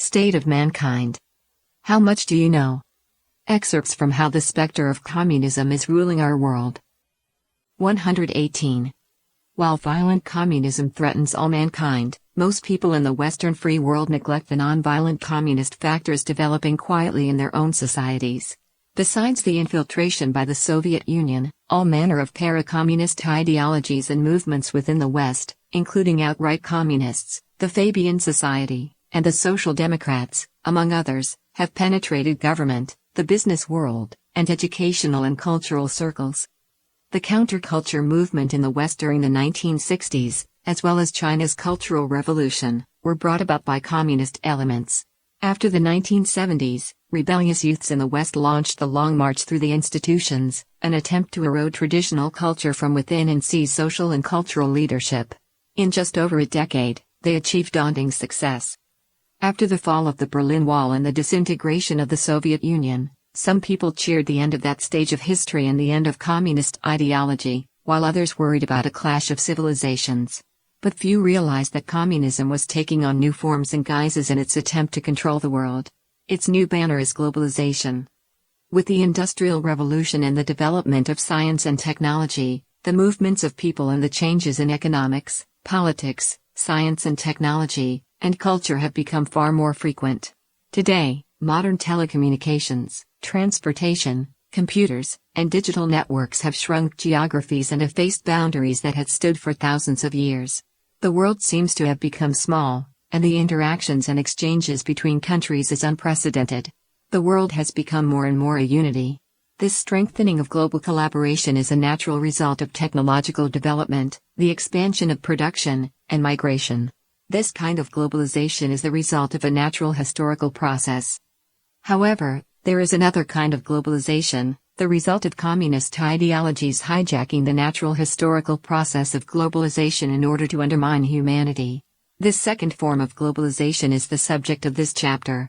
state of mankind. How much do you know? Excerpts from How the Spectre of Communism is Ruling Our World. 118. While violent communism threatens all mankind, most people in the Western free world neglect the non-violent communist factors developing quietly in their own societies. Besides the infiltration by the Soviet Union, all manner of para-communist ideologies and movements within the West, including outright communists, the Fabian Society, and the Social Democrats, among others, have penetrated government, the business world, and educational and cultural circles. The counterculture movement in the West during the 1960s, as well as China's Cultural Revolution, were brought about by communist elements. After the 1970s, rebellious youths in the West launched the Long March through the institutions, an attempt to erode traditional culture from within and seize social and cultural leadership. In just over a decade, they achieved daunting success. After the fall of the Berlin Wall and the disintegration of the Soviet Union, some people cheered the end of that stage of history and the end of communist ideology, while others worried about a clash of civilizations. But few realized that communism was taking on new forms and guises in its attempt to control the world. Its new banner is globalization. With the Industrial Revolution and the development of science and technology, the movements of people and the changes in economics, politics, science and technology, and culture have become far more frequent. Today, modern telecommunications, transportation, computers, and digital networks have shrunk geographies and effaced boundaries that had stood for thousands of years. The world seems to have become small, and the interactions and exchanges between countries is unprecedented. The world has become more and more a unity. This strengthening of global collaboration is a natural result of technological development, the expansion of production, and migration. This kind of globalization is the result of a natural historical process. However, there is another kind of globalization, the result of communist ideologies hijacking the natural historical process of globalization in order to undermine humanity. This second form of globalization is the subject of this chapter.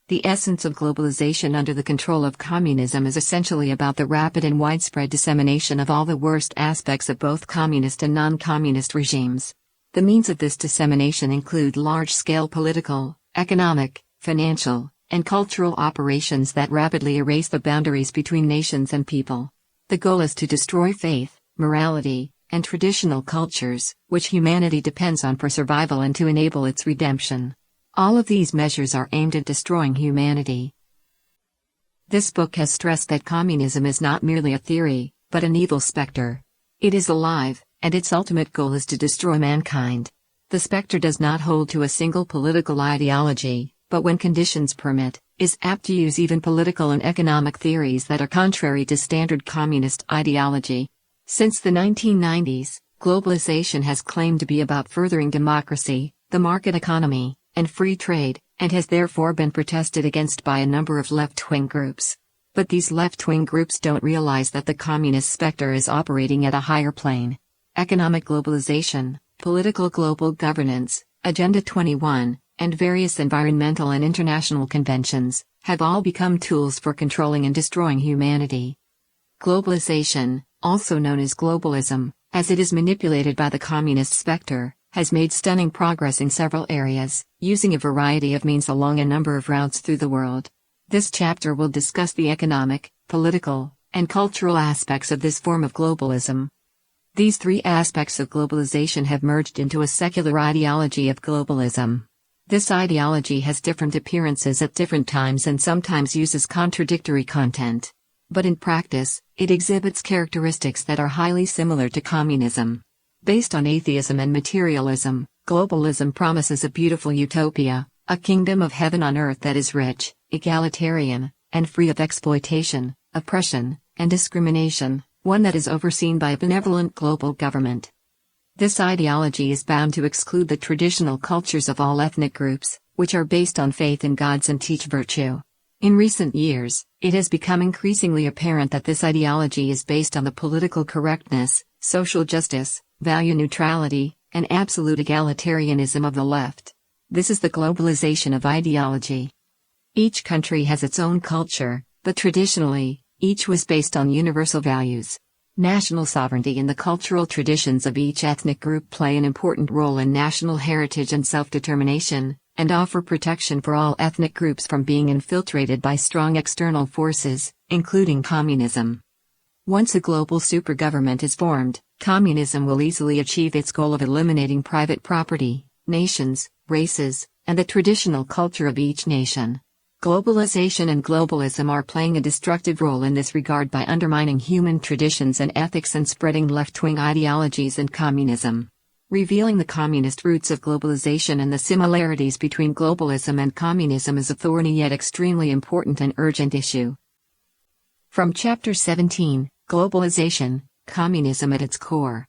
The essence of globalization under the control of communism is essentially about the rapid and widespread dissemination of all the worst aspects of both communist and non-communist regimes. The means of this dissemination include large-scale political, economic, financial, and cultural operations that rapidly erase the boundaries between nations and people. The goal is to destroy faith, morality, and traditional cultures, which humanity depends on for survival and to enable its redemption. All of these measures are aimed at destroying humanity. This book has stressed that communism is not merely a theory, but an evil specter. It is alive, and its ultimate goal is to destroy mankind. The specter does not hold to a single political ideology, but when conditions permit, is apt to use even political and economic theories that are contrary to standard communist ideology. Since the 1990s, globalization has claimed to be about furthering democracy, the market economy, and free trade, and has therefore been protested against by a number of left-wing groups. But these left-wing groups don't realize that the communist specter is operating at a higher plane. Economic globalization, political global governance, Agenda 21, and various environmental and international conventions, have all become tools for controlling and destroying humanity. Globalization, also known as globalism, as it is manipulated by the communist specter, has made stunning progress in several areas, using a variety of means along a number of routes through the world. This chapter will discuss the economic, political, and cultural aspects of this form of globalism. These three aspects of globalization have merged into a secular ideology of globalism. This ideology has different appearances at different times and sometimes uses contradictory content. But in practice, it exhibits characteristics that are highly similar to communism. Based on atheism and materialism, globalism promises a beautiful utopia, a kingdom of heaven on earth that is rich, egalitarian, and free of exploitation, oppression, and discrimination, one that is overseen by a benevolent global government. This ideology is bound to exclude the traditional cultures of all ethnic groups, which are based on faith in gods and teach virtue. In recent years, it has become increasingly apparent that this ideology is based on the political correctness, social justice, value neutrality, and absolute egalitarianism of the left. This is the globalization of ideology. Each country has its own culture, but traditionally, each was based on universal values. National sovereignty and the cultural traditions of each ethnic group play an important role in national heritage and self-determination, and offer protection for all ethnic groups from being infiltrated by strong external forces, including communism. Once a global supergovernment is formed, communism will easily achieve its goal of eliminating private property, nations, races, and the traditional culture of each nation. Globalization and globalism are playing a destructive role in this regard by undermining human traditions and ethics and spreading left-wing ideologies and communism. Revealing the communist roots of globalization and the similarities between globalism and communism is a thorny yet extremely important and urgent issue. From Chapter 17, Globalization, Communism at its Core.